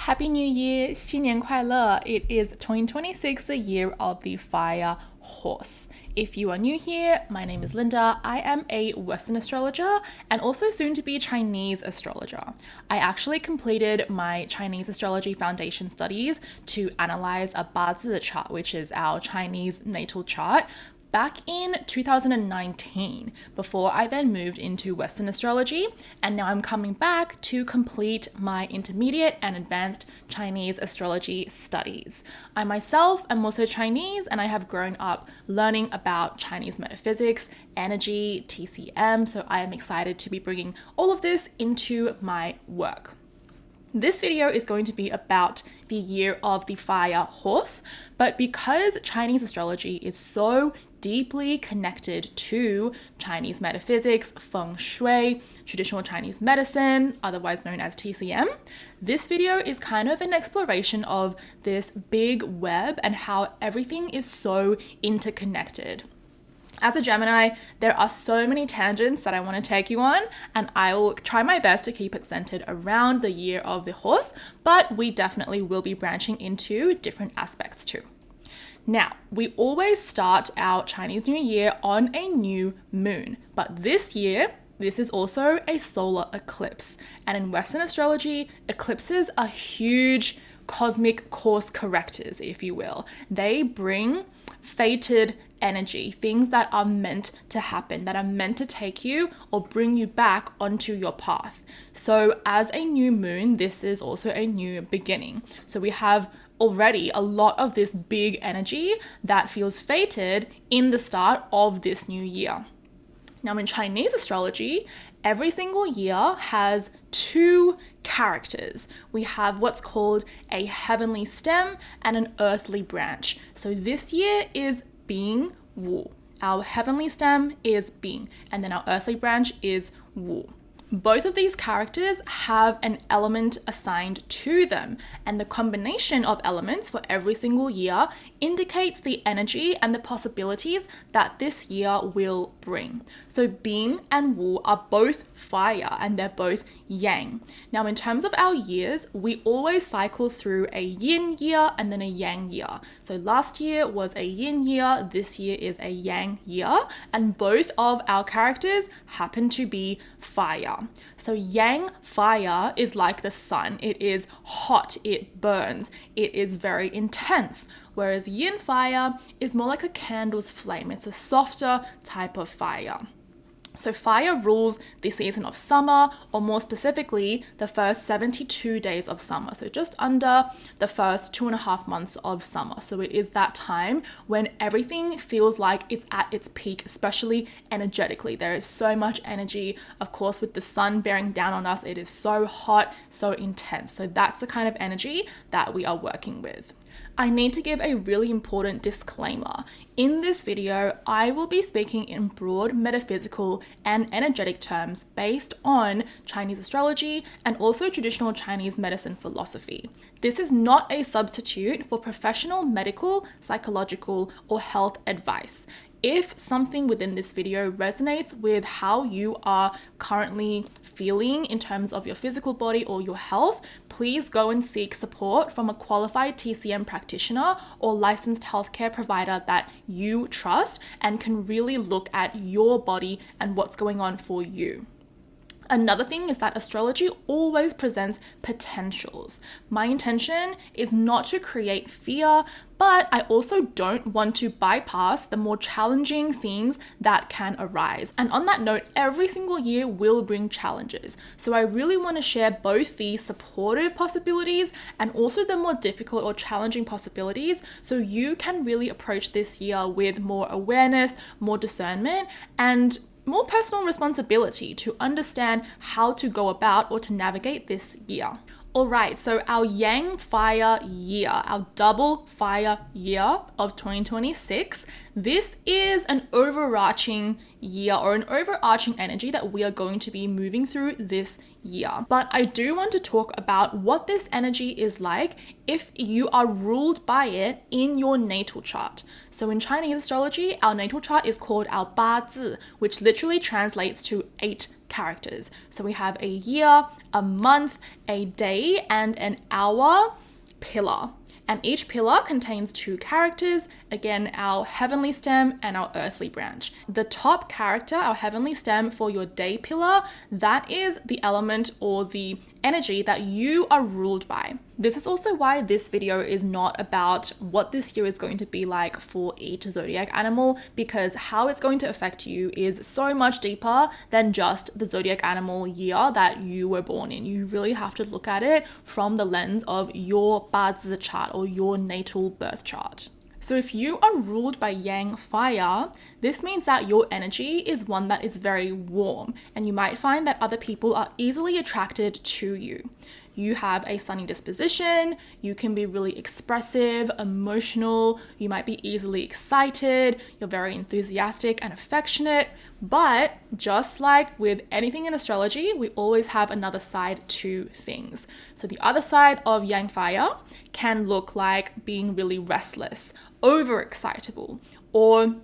Happy New Year, 新年快乐. It is 2026, the year of the fire horse. If you are new here, my name is Linda. I am a Western astrologer and also soon to be Chinese astrologer. I actually completed my Chinese astrology foundation studies to analyze a Bazi chart, which is our Chinese natal chart, back in 2019, before I then moved into Western astrology, and now I'm coming back to complete my intermediate and advanced Chinese astrology studies. I myself am also Chinese, and I have grown up learning about Chinese metaphysics, energy, TCM, so I am excited to be bringing all of this into my work. This video is going to be about the year of the fire horse, but because Chinese astrology is so deeply connected to Chinese metaphysics, feng shui, traditional Chinese medicine, otherwise known as TCM, this video is kind of an exploration of this big web and how everything is so interconnected. As a Gemini, there are so many tangents that I want to take you on, and I will try my best to keep it centered around the year of the horse, but we definitely will be branching into different aspects too. Now, we always start our Chinese New Year on a new moon, but this year, this is also a solar eclipse. And in Western astrology, eclipses are huge cosmic course correctors, if you will. They bring fated energy, things that are meant to happen, that are meant to take you or bring you back onto your path. So as a new moon, this is also a new beginning. So we have already a lot of this big energy that feels fated in the start of this new year. Now, in Chinese astrology, every single year has two characters. We have what's called a heavenly stem and an earthly branch. So this year is Bing Wu. Our heavenly stem is Bing, and then our earthly branch is Wu. Both of these characters have an element assigned to them, and the combination of elements for every single year indicates the energy and the possibilities that this year will bring. So Bing and Wu are both fire and they're both yang. Now, in terms of our years, we always cycle through a yin year and then a yang year. So last year was a yin year, this year is a yang year, and both of our characters happen to be fire. So yang fire is like the sun. It is hot, it burns, it is very intense. Whereas yin fire is more like a candle's flame. It's a softer type of fire. So fire rules the season of summer, or more specifically, the first 72 days of summer. So just under the first 2.5 months of summer. So it is that time when everything feels like it's at its peak, especially energetically. There is so much energy. Of course, with the sun bearing down on us, it is so hot, so intense. So that's the kind of energy that we are working with. I need to give a really important disclaimer. In this video, I will be speaking in broad metaphysical and energetic terms based on Chinese astrology and also traditional Chinese medicine philosophy. This is not a substitute for professional medical, psychological, or health advice. If something within this video resonates with how you are currently feeling in terms of your physical body or your health, please go and seek support from a qualified TCM practitioner or licensed healthcare provider that you trust and can really look at your body and what's going on for you. Another thing is that astrology always presents potentials. My intention is not to create fear, but I also don't want to bypass the more challenging themes that can arise. And on that note, every single year will bring challenges. So I really want to share both the supportive possibilities and also the more difficult or challenging possibilities, so you can really approach this year with more awareness, more discernment, and more personal responsibility to understand how to go about or to navigate this year. All right, so our yang fire year, our double fire year of 2026, this is an overarching year or an overarching energy that we are going to be moving through this year. But I do want to talk about what this energy is like if you are ruled by it in your natal chart. So in Chinese astrology, our natal chart is called our Bazi, which literally translates to 8 characters. So we have a year, a month, a day, and an hour pillar. And each pillar contains 2 characters, again, our heavenly stem and our earthly branch. The top character, our heavenly stem for your day pillar, that is the element or the energy that you are ruled by. This is also why this video is not about what this year is going to be like for each zodiac animal, because how it's going to affect you is so much deeper than just the zodiac animal year that you were born in. You really have to look at it from the lens of your Bazi chart or your natal birth chart. So if you are ruled by yang fire, this means that your energy is one that is very warm, and you might find that other people are easily attracted to you. You have a sunny disposition, you can be really expressive, emotional, you might be easily excited, you're very enthusiastic and affectionate, but just like with anything in astrology, we always have another side to things. So the other side of yang fire can look like being really restless, overexcitable, or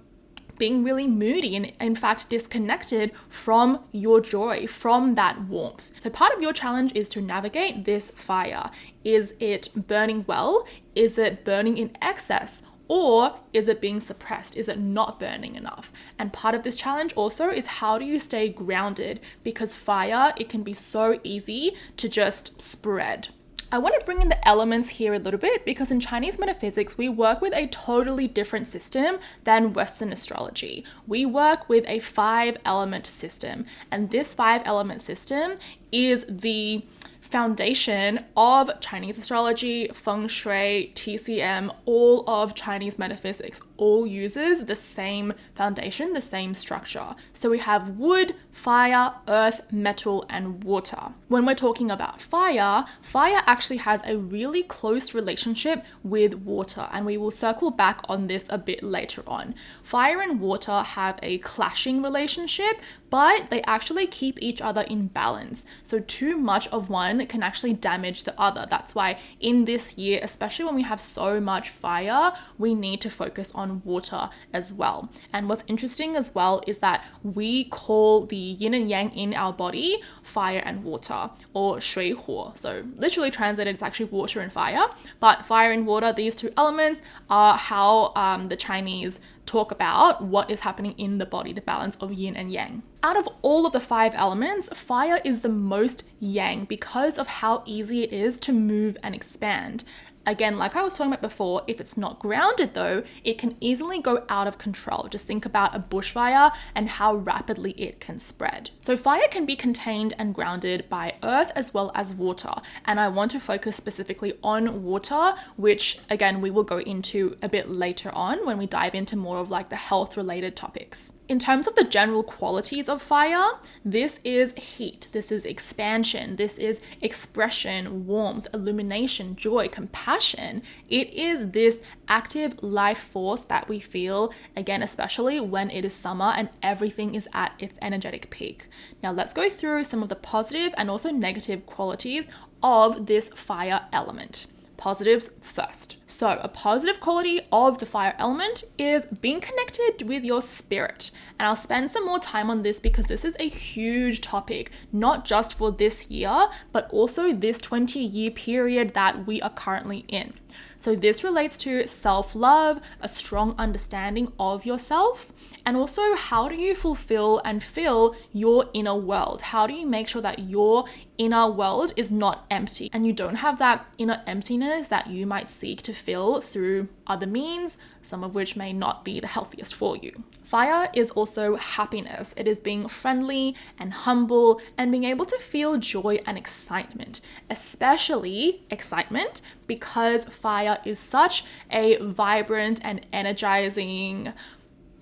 being really moody and in fact disconnected from your joy, from that warmth. So part of your challenge is to navigate this fire. Is it burning well? Is it burning in excess? Or is it being suppressed? Is it not burning enough? And part of this challenge also is how do you stay grounded? Because fire, it can be so easy to just spread. I want to bring in the elements here a little bit because in Chinese metaphysics, we work with a totally different system than Western astrology. We work with a 5-element system, and this 5-element system is the foundation of Chinese astrology, feng shui, TCM, all of Chinese metaphysics, all uses the same foundation, the same structure. So we have wood, fire, earth, metal, and water. When we're talking about fire, fire actually has a really close relationship with water, and we will circle back on this a bit later on. Fire and water have a clashing relationship, but they actually keep each other in balance. So too much of one can actually damage the other. That's why in this year, especially when we have so much fire, we need to focus on water as well. And what's interesting as well is that we call the yin and yang in our body fire and water, or shui huo. So literally translated, it's actually water and fire, but fire and water, these 2 elements are how the Chinese talk about what is happening in the body, the balance of yin and yang. Out of all of the 5 elements, fire is the most yang because of how easy it is to move and expand. Again, like I was talking about before, if it's not grounded though, it can easily go out of control. Just think about a bushfire and how rapidly it can spread. So fire can be contained and grounded by earth as well as water. And I want to focus specifically on water, which again, we will go into a bit later on when we dive into more of like the health related topics. In terms of the general qualities of fire, this is heat, this is expansion, this is expression, warmth, illumination, joy, compassion. It is this active life force that we feel, again, especially when it is summer and everything is at its energetic peak. Now let's go through some of the positive and also negative qualities of this fire element. Positives first. So a positive quality of the fire element is being connected with your spirit. And I'll spend some more time on this because this is a huge topic, not just for this year, but also this 20-year period that we are currently in. So this relates to self-love, a strong understanding of yourself, and also how do you fulfill and fill your inner world? How do you make sure that your inner world is not empty and you don't have that inner emptiness that you might seek to fill through other means, some of which may not be the healthiest for you. Fire is also happiness. It is being friendly and humble and being able to feel joy and excitement, especially excitement, because fire is such a vibrant and energizing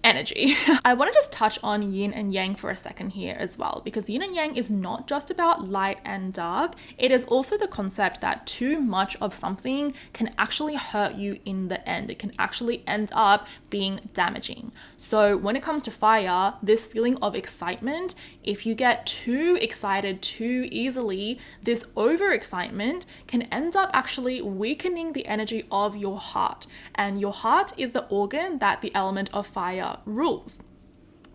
energy. I want to just touch on yin and yang for a second here as well, because yin and yang is not just about light and dark. It is also the concept that too much of something can actually hurt you in the end. It can actually end up being damaging. So when it comes to fire, this feeling of excitement, if you get too excited too easily, this overexcitement can end up actually weakening the energy of your heart. And your heart is the organ that the element of fire rules.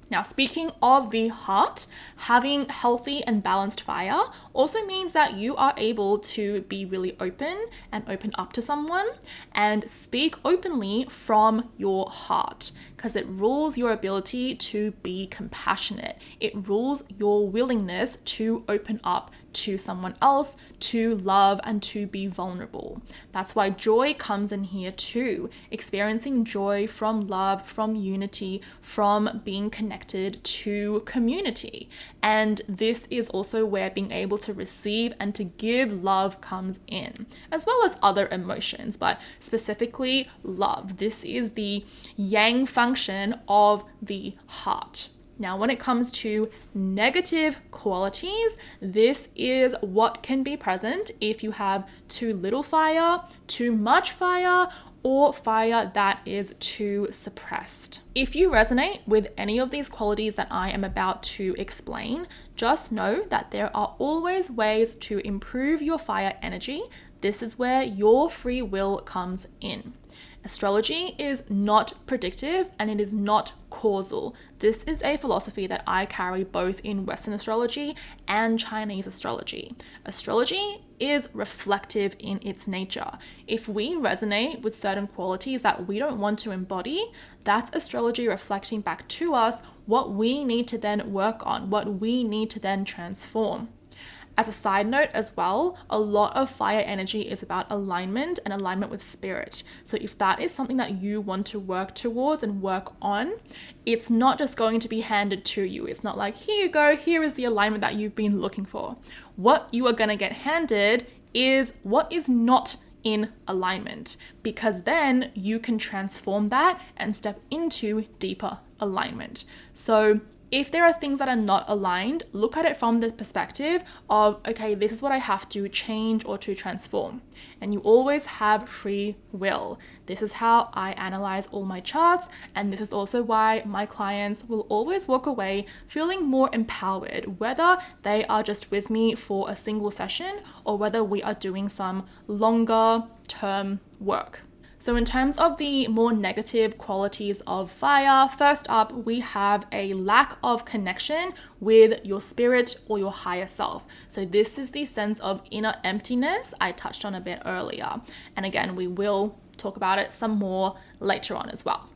Now, speaking of the heart, having healthy and balanced fire also means that you are able to be really open and open up to someone and speak openly from your heart, because it rules your ability to be compassionate. It rules your willingness to open up to someone else, to love, and to be vulnerable. That's why joy comes in here too. Experiencing joy from love, from unity, from being connected to community. And this is also where being able to receive and to give love comes in, as well as other emotions, but specifically love. This is the yang function of the heart. Now, when it comes to negative qualities, this is what can be present if you have too little fire, too much fire, or fire that is too suppressed. If you resonate with any of these qualities that I am about to explain, just know that there are always ways to improve your fire energy. This is where your free will comes in. Astrology is not predictive and it is not causal. This is a philosophy that I carry both in Western astrology and Chinese astrology. Astrology is reflective in its nature. If we resonate with certain qualities that we don't want to embody, that's astrology reflecting back to us what we need to then work on, what we need to then transform. As a side note as well, a lot of fire energy is about alignment and alignment with spirit. So if that is something that you want to work towards and work on, it's not just going to be handed to you. It's not like, here you go, here is the alignment that you've been looking for. What you are going to get handed is what is not in alignment, because then you can transform that and step into deeper alignment. So if there are things that are not aligned, look at it from the perspective of, okay, this is what I have to change or to transform. And you always have free will. This is how I analyze all my charts. And this is also why my clients will always walk away feeling more empowered, whether they are just with me for a single session or whether we are doing some longer term work. So in terms of the more negative qualities of fire, first up, we have a lack of connection with your spirit or your higher self. So this is the sense of inner emptiness I touched on a bit earlier. And again, we will talk about it some more later on as well.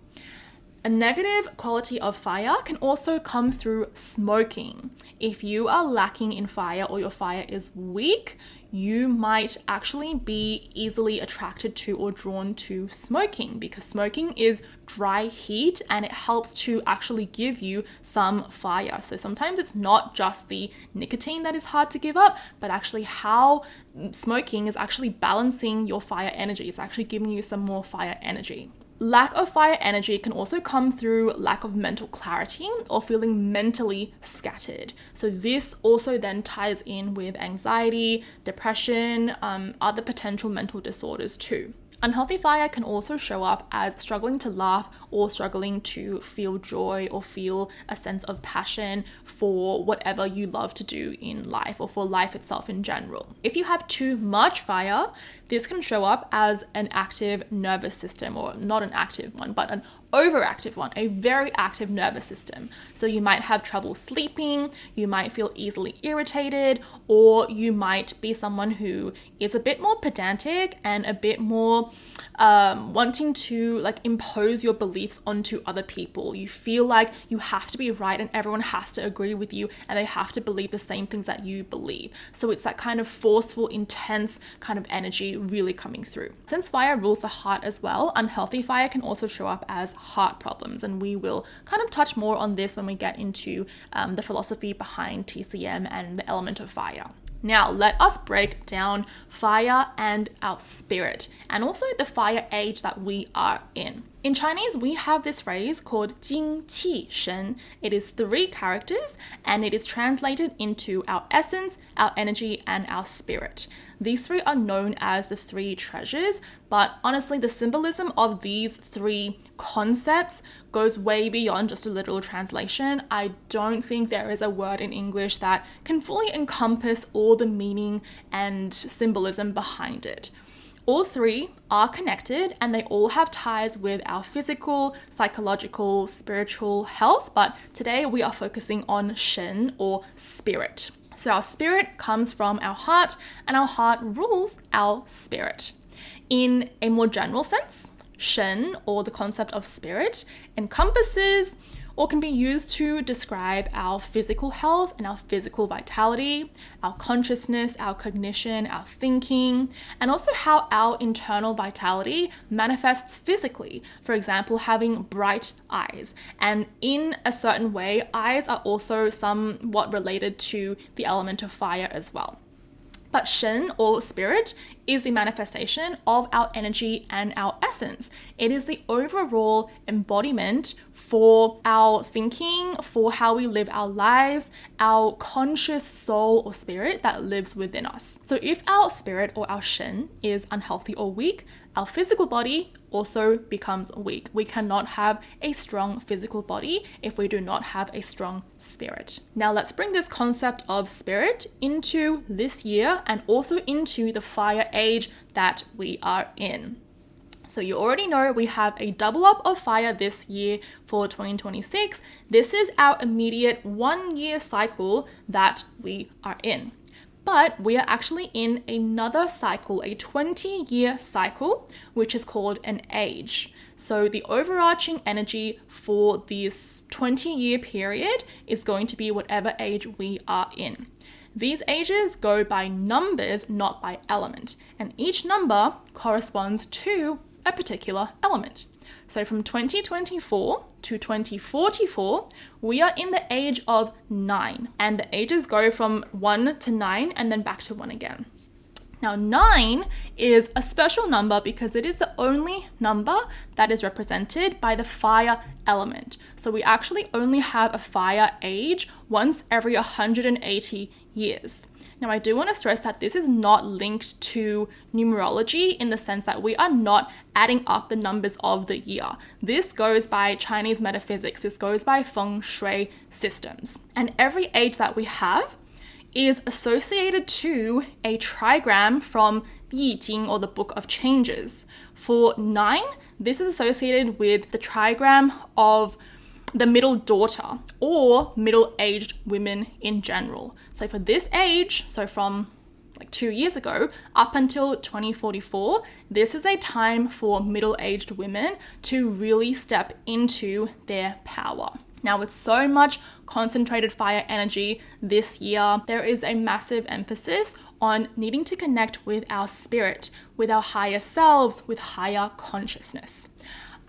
A negative quality of fire can also come through smoking. If you are lacking in fire or your fire is weak, you might actually be easily attracted to or drawn to smoking, because smoking is dry heat and it helps to actually give you some fire. So sometimes it's not just the nicotine that is hard to give up, but actually how smoking is actually balancing your fire energy. It's actually giving you some more fire energy. Lack of fire energy can also come through lack of mental clarity or feeling mentally scattered. So this also then ties in with anxiety, depression, other potential mental disorders too. Unhealthy fire can also show up as struggling to laugh or struggling to feel joy or feel a sense of passion for whatever you love to do in life or for life itself in general. If you have too much fire, this can show up as an active nervous system, or not an active one, but an overactive one, a very active nervous system. So you might have trouble sleeping, you might feel easily irritated, or you might be someone who is a bit more pedantic and a bit more wanting to impose your beliefs onto other people. You feel like you have to be right and everyone has to agree with you and they have to believe the same things that you believe. So it's that kind of forceful, intense kind of energy really coming through. Since fire rules the heart as well, unhealthy fire can also show up as heart problems, and we will kind of touch more on this when we get into the philosophy behind TCM and the element of fire. Now, let us break down fire and our spirit, and also the fire age that we are in. In Chinese, we have this phrase called 精气神. It is 3 characters and it is translated into our essence, our energy, and our spirit. These 3 are known as the 3 treasures, but honestly, the symbolism of these 3 concepts goes way beyond just a literal translation. I don't think there is a word in English that can fully encompass all the meaning and symbolism behind it. All 3 are connected and they all have ties with our physical, psychological, spiritual health, but today we are focusing on shen or spirit. So our spirit comes from our heart and our heart rules our spirit. In a more general sense, shen or the concept of spirit encompasses or can be used to describe our physical health and our physical vitality, our consciousness, our cognition, our thinking, and also how our internal vitality manifests physically. For example, having bright eyes. And in a certain way, eyes are also somewhat related to the element of fire as well. But shen or spirit is the manifestation of our energy and our essence. It is the overall embodiment for our thinking, for how we live our lives, our conscious soul or spirit that lives within us. So if our spirit or our shen is unhealthy or weak, our physical body also becomes weak. We cannot have a strong physical body if we do not have a strong spirit. Now let's bring this concept of spirit into this year and also into the fire age that we are in. So you already know we have a double up of fire this year for 2026. This is our immediate 1-year cycle that we are in. But we are actually in another cycle, a 20-year cycle, which is called an age. So the overarching energy for this 20-year period is going to be whatever age we are in. These ages go by numbers, not by element, and each number corresponds to a particular element. So from 2024 to 2044, we are in the age of 9. And the ages go from 1 to 9 and then back to 1 again. Now 9 is a special number because it is the only number that is represented by the fire element. So we actually only have a fire age once every 180 years. Now, I do want to stress that this is not linked to numerology in the sense that we are not adding up the numbers of the year. This goes by Chinese metaphysics. This goes by feng shui systems. And every age that we have is associated to a trigram from the I Ching or the Book of Changes. For 9, this is associated with the trigram of the middle daughter or middle-aged women in general. So for this age, so from like 2 years ago up until 2044, this is a time for middle-aged women to really step into their power. Now, with so much concentrated fire energy this year, there is a massive emphasis on needing to connect with our spirit, with our higher selves, with higher consciousness.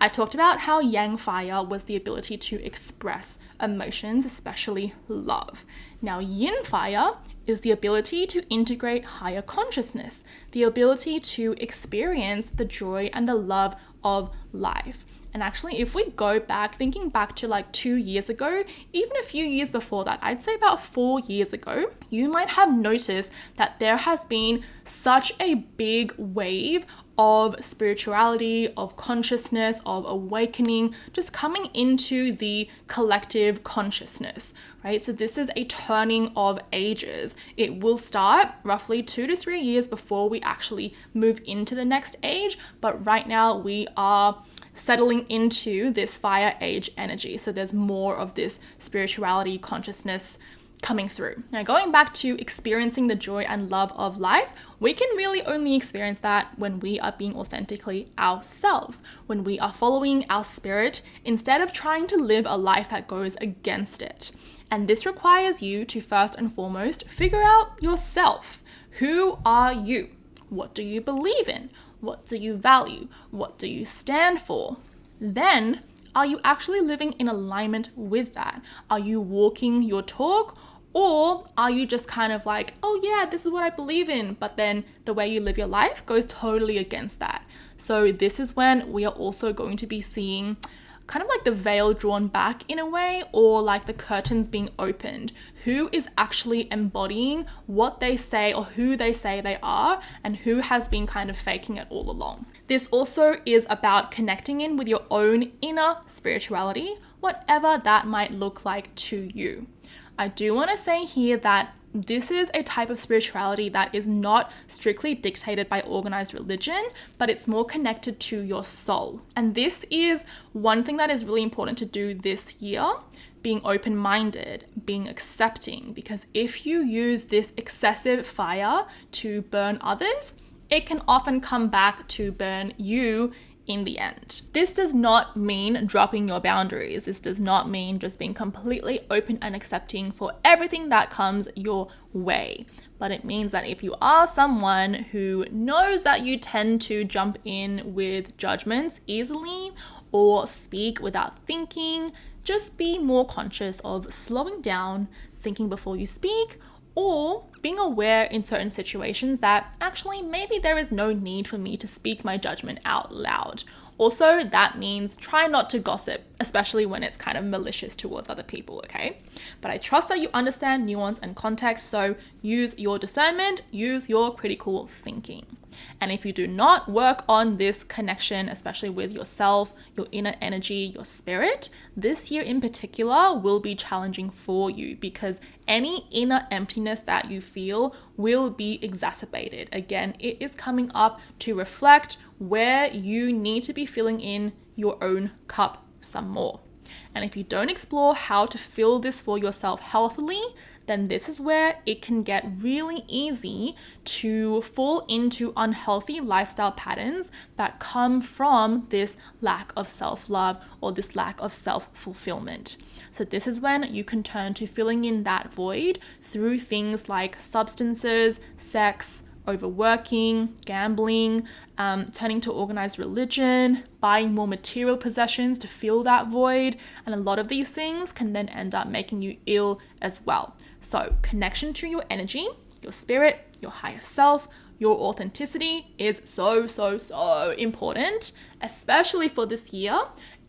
I talked about how yang fire was the ability to express emotions, especially love. Now, yin fire is the ability to integrate higher consciousness, the ability to experience the joy and the love of life. And actually, if we go back, thinking back to like 2 years ago, even a few years before that, I'd say about 4 years ago, you might have noticed that there has been such a big wave of spirituality, of consciousness, of awakening, just coming into the collective consciousness, right? So this is a turning of ages. It will start roughly 2 to 3 years before we actually move into the next age. But right now we are settling into this fire age energy. So there's more of this spirituality, consciousness coming through. Now, going back to experiencing the joy and love of life, we can really only experience that when we are being authentically ourselves, when we are following our spirit instead of trying to live a life that goes against it. And this requires you to first and foremost figure out yourself. Who are you? What do you believe in? What do you value? What do you stand for? Then, are you actually living in alignment with that? Are you walking your talk, Or are you just kind of like, oh yeah, this is what I believe in, but then the way you live your life goes totally against that. So this is when we are also going to be seeing kind of like the veil drawn back in a way, or like the curtains being opened. Who is actually embodying what they say or who they say they are, and who has been kind of faking it all along. This also is about connecting in with your own inner spirituality, whatever that might look like to you. I do want to say here that this is a type of spirituality that is not strictly dictated by organized religion, but it's more connected to your soul. And this is one thing that is really important to do this year, being open-minded, being accepting, because if you use this excessive fire to burn others, it can often come back to burn you in the end. This does not mean dropping your boundaries. This does not mean just being completely open and accepting for everything that comes your way. But it means that if you are someone who knows that you tend to jump in with judgments easily or speak without thinking, just be more conscious of slowing down, thinking before you speak, or being aware in certain situations that actually maybe there is no need for me to speak my judgment out loud. Also, that means try not to gossip, especially when it's kind of malicious towards other people, okay? But I trust that you understand nuance and context, so use your discernment, use your critical thinking. And if you do not work on this connection, especially with yourself, your inner energy, your spirit, this year in particular will be challenging for you, because any inner emptiness that you feel will be exacerbated. Again, it is coming up to reflect where you need to be filling in your own cup some more. And if you don't explore how to fill this for yourself healthily, then this is where it can get really easy to fall into unhealthy lifestyle patterns that come from this lack of self-love or this lack of self-fulfillment. So this is when you can turn to filling in that void through things like substances, sex, overworking, gambling, turning to organized religion, buying more material possessions to fill that void. And a lot of these things can then end up making you ill as well. So connection to your energy, your spirit, your higher self, your authenticity is so important, especially for this year,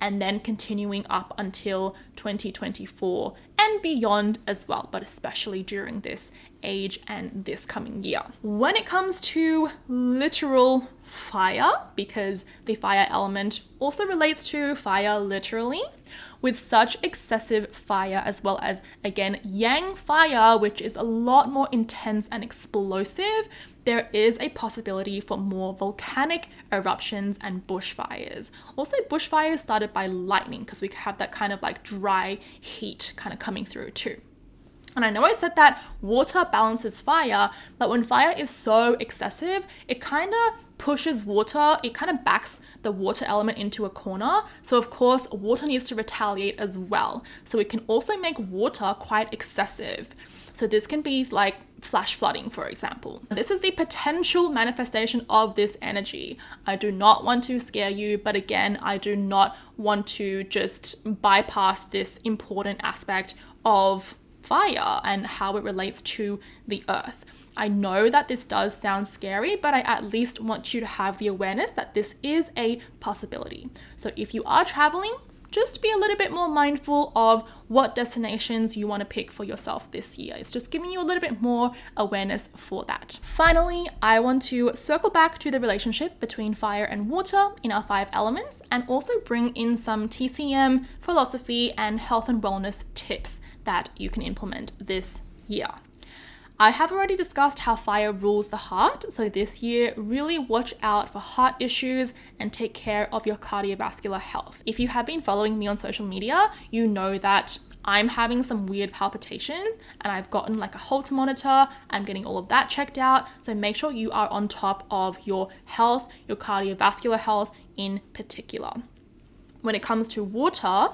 and then continuing up until 2024 and beyond as well, but especially during this age and this coming year. When it comes to literal fire, because the fire element also relates to fire literally, with such excessive fire, as well as, again, yang fire, which is a lot more intense and explosive, there is a possibility for more volcanic eruptions and bushfires. Also, bushfires started by lightning, because we have that kind of like dry heat kind of coming through too. And I know I said that water balances fire, but when fire is so excessive, it kind of pushes water, it kind of backs the water element into a corner. So of course, water needs to retaliate as well. So it can also make water quite excessive. So this can be like flash flooding, for example. This is the potential manifestation of this energy. I do not want to scare you, but again, I do not want to just bypass this important aspect of fire and how it relates to the earth. I know that this does sound scary, but I at least want you to have the awareness that this is a possibility. So if you are traveling, just be a little bit more mindful of what destinations you want to pick for yourself this year. It's just giving you a little bit more awareness for that. Finally, I want to circle back to the relationship between fire and water in our 5 elements, and also bring in some TCM, philosophy, and health and wellness tips that you can implement this year. I have already discussed how fire rules the heart, so this year really watch out for heart issues and take care of your cardiovascular health. If you have been following me on social media, you know that I'm having some weird palpitations and I've gotten like a Holter monitor. I'm getting all of that checked out, so make sure you are on top of your health, your cardiovascular health in particular. When it comes to water,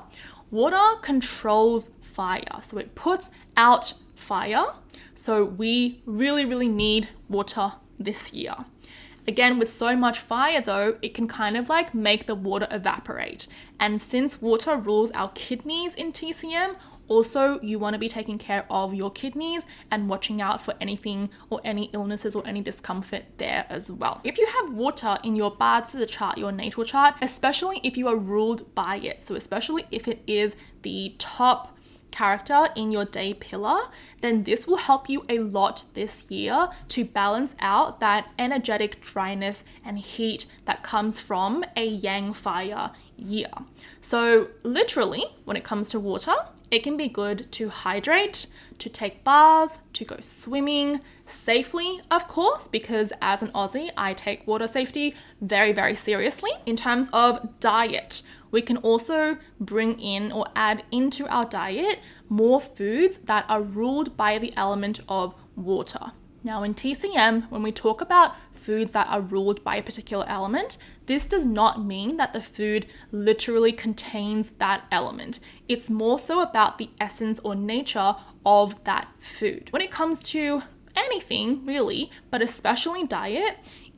water controls fire, so it puts out fire. So we really need water this year. Again, with so much fire though, it can kind of like make the water evaporate. And since water rules our kidneys in TCM, Also, you want to be taking care of your kidneys and watching out for anything or any illnesses or any discomfort there as well. If you have water in your Bazi chart, your natal chart, especially if you are ruled by it, so especially if it is the top character in your day pillar, then this will help you a lot this year to balance out that energetic dryness and heat that comes from a yang fire year. So literally, when it comes to water, it can be good to hydrate, to take baths, to go swimming safely, of course, because as an Aussie, I take water safety very, very seriously. In terms of diet, we can also bring in or add into our diet more foods that are ruled by the element of water. Now in TCM, when we talk about foods that are ruled by a particular element, this does not mean that the food literally contains that element. It's more so about the essence or nature of that food. When it comes to anything really, but especially diet,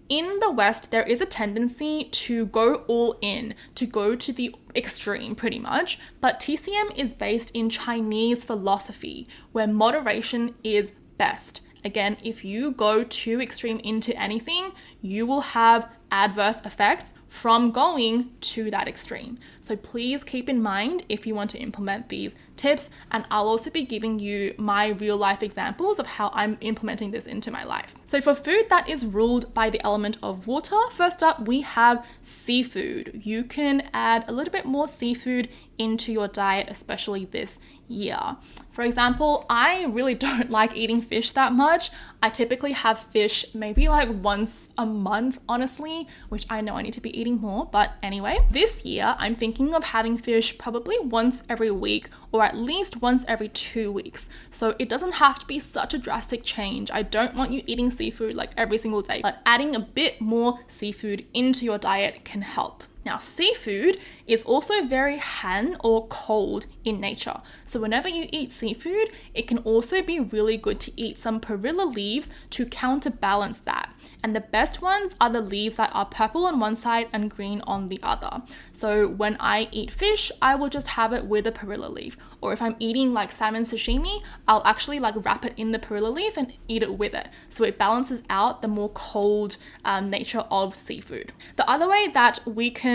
in the West, there is a tendency to go all in, to go to the extreme pretty much, but TCM is based in Chinese philosophy, where moderation is best. Again, if you go too extreme into anything, you will have adverse effects from going to that extreme. So please keep in mind if you want to implement these tips, and I'll also be giving you my real life examples of how I'm implementing this into my life. So for food that is ruled by the element of water, first up we have seafood. You can add a little bit more seafood into your diet, especially this year. For example, I really don't like eating fish that much. I typically have fish maybe like once a month, honestly, which I know I need to be eating more. But anyway, this year I'm thinking of having fish probably once every week or at least once every 2 weeks. So it doesn't have to be such a drastic change. I don't want you eating seafood like every single day, but adding a bit more seafood into your diet can help. Now, seafood is also very han or cold in nature. So whenever you eat seafood, it can also be really good to eat some perilla leaves to counterbalance that. And the best ones are the leaves that are purple on one side and green on the other. So when I eat fish, I will just have it with a perilla leaf. Or if I'm eating like salmon sashimi, I'll actually like wrap it in the perilla leaf and eat it with it. So it balances out the more cold nature of seafood. The other way that we can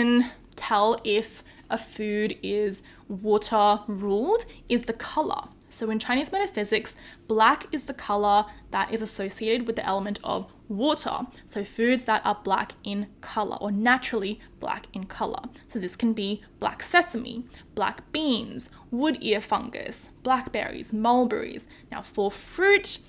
tell if a food is water ruled is the color. So in Chinese metaphysics, black is the color that is associated with the element of water. So foods that are black in color or naturally black in color. So this can be black sesame, black beans, wood ear fungus, blackberries, mulberries. Now for fruit,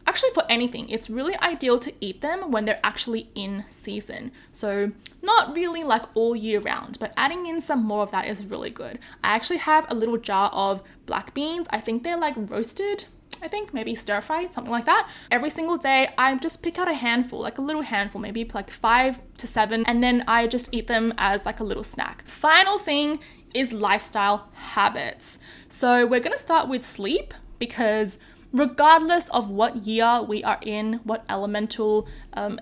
actually for anything, it's really ideal to eat them when they're actually in season. So not really like all year round, but adding in some more of that is really good. I actually have a little jar of black beans. I think they're like roasted, I think maybe stir fried, something like that. Every single day, I just pick out a handful, like a little handful, maybe like 5 to 7, and then I just eat them as like a little snack. Final thing is lifestyle habits. So we're gonna start with sleep because regardless of what year we are in, what elemental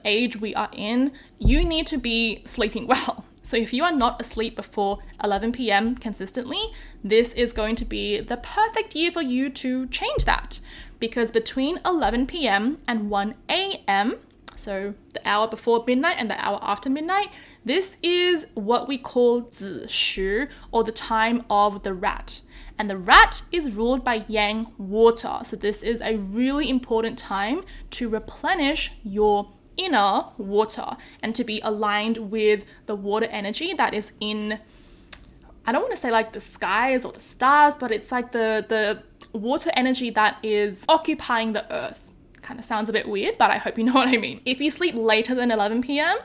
age we are in, you need to be sleeping well. So if you are not asleep before 11 p.m. consistently, this is going to be the perfect year for you to change that. Because between 11 p.m. and 1 a.m., so the hour before midnight and the hour after midnight, this is what we call 子时, or the time of the rat. And the rat is ruled by yang water. So this is a really important time to replenish your inner water and to be aligned with the water energy that is in, I don't want to say like the skies or the stars, but it's like the water energy that is occupying the earth. Kind of sounds a bit weird, but I hope you know what I mean. If you sleep later than 11 p.m.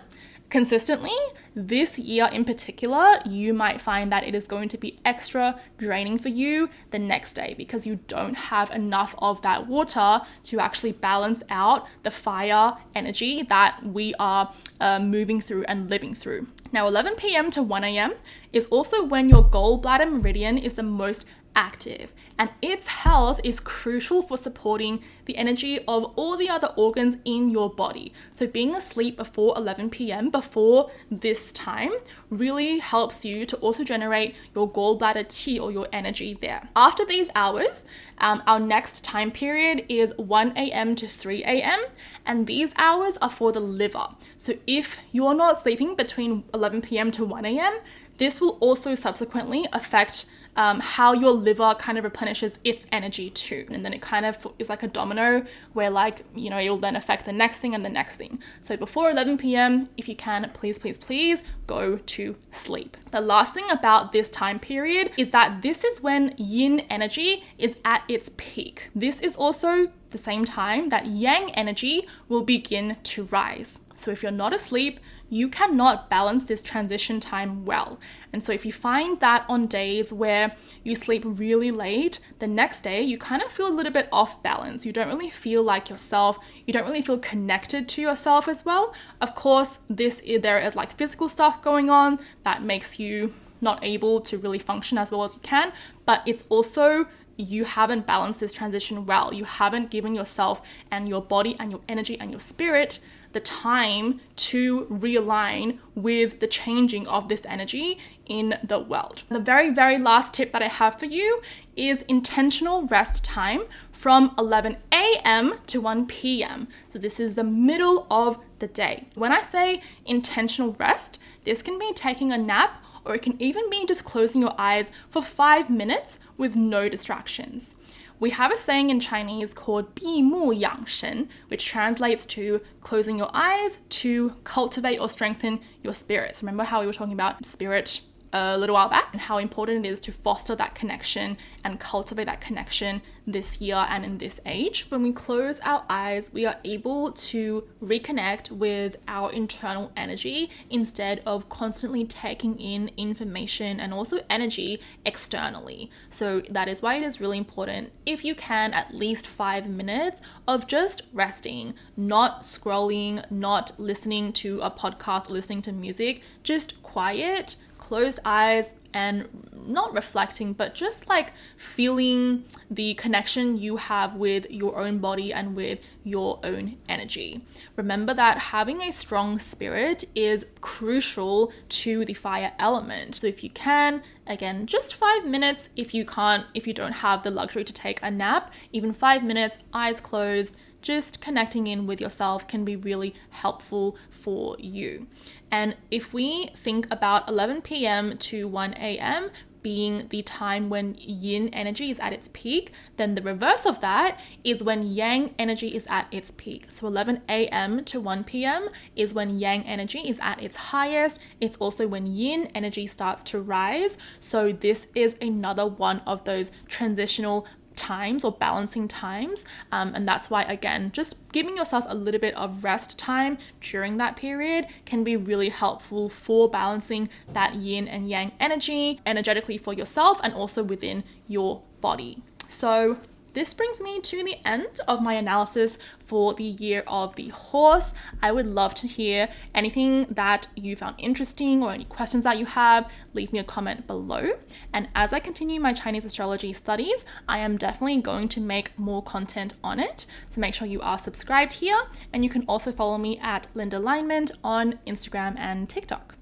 consistently, this year in particular, you might find that it is going to be extra draining for you the next day because you don't have enough of that water to actually balance out the fire energy that we are moving through and living through. Now, 11 p.m. to 1 a.m. is also when your gallbladder meridian is the most active, and its health is crucial for supporting the energy of all the other organs in your body. So being asleep before 11 p.m., before this time, really helps you to also generate your gallbladder qi, or your energy there. After these hours, our next time period is 1 a.m. to 3 a.m. and these hours are for the liver. So if you're not sleeping between 11 p.m. to 1 a.m., this will also subsequently affect how your liver kind of replenishes its energy too. And then it kind of is like a domino where, like, you know, it'll then affect the next thing and the next thing. So before 11 p.m., if you can, please, please, please go to sleep. The last thing about this time period is that this is when yin energy is at its peak. This is also the same time that yang energy will begin to rise. So if you're not asleep, you cannot balance this transition time well. And so if you find that on days where you sleep really late, the next day you kind of feel a little bit off balance. You don't really feel like yourself. You don't really feel connected to yourself as well. Of course, there is like physical stuff going on that makes you not able to really function as well as you can, but it's also you haven't balanced this transition well. You haven't given yourself and your body and your energy and your spirit the time to realign with the changing of this energy in the world. The very, very last tip that I have for you is intentional rest time from 11 a.m. to 1 p.m. So this is the middle of the day. When I say intentional rest, this can be taking a nap, or it can even be just closing your eyes for 5 minutes with no distractions. We have a saying in Chinese called 闭目养神, which translates to closing your eyes to cultivate or strengthen your spirits. Remember how we were talking about spirit a little while back and how important it is to foster that connection and cultivate that connection this year and in this age. When we close our eyes, we are able to reconnect with our internal energy instead of constantly taking in information and also energy externally. So that is why it is really important, if you can, at least 5 minutes of just resting, not scrolling, not listening to a podcast or listening to music, just quiet, closed eyes, and not reflecting, but just like feeling the connection you have with your own body and with your own energy. Remember that having a strong spirit is crucial to the fire element. So if you can, again, just 5 minutes. If you don't have the luxury to take a nap, even 5 minutes, eyes closed, just connecting in with yourself can be really helpful for you. And if we think about 11 p.m. to 1 a.m. being the time when yin energy is at its peak, then the reverse of that is when yang energy is at its peak. So 11 a.m. to 1 p.m. is when yang energy is at its highest. It's also when yin energy starts to rise. So this is another one of those transitional times or balancing times, and that's why, again, just giving yourself a little bit of rest time during that period can be really helpful for balancing that yin and yang energy energetically for yourself and also within your body. So this brings me to the end of my analysis for the year of the horse. I would love to hear anything that you found interesting or any questions that you have. Leave me a comment below. And as I continue my Chinese astrology studies, I am definitely going to make more content on it. So make sure you are subscribed here, and you can also follow me at Linda Alignment on Instagram and TikTok.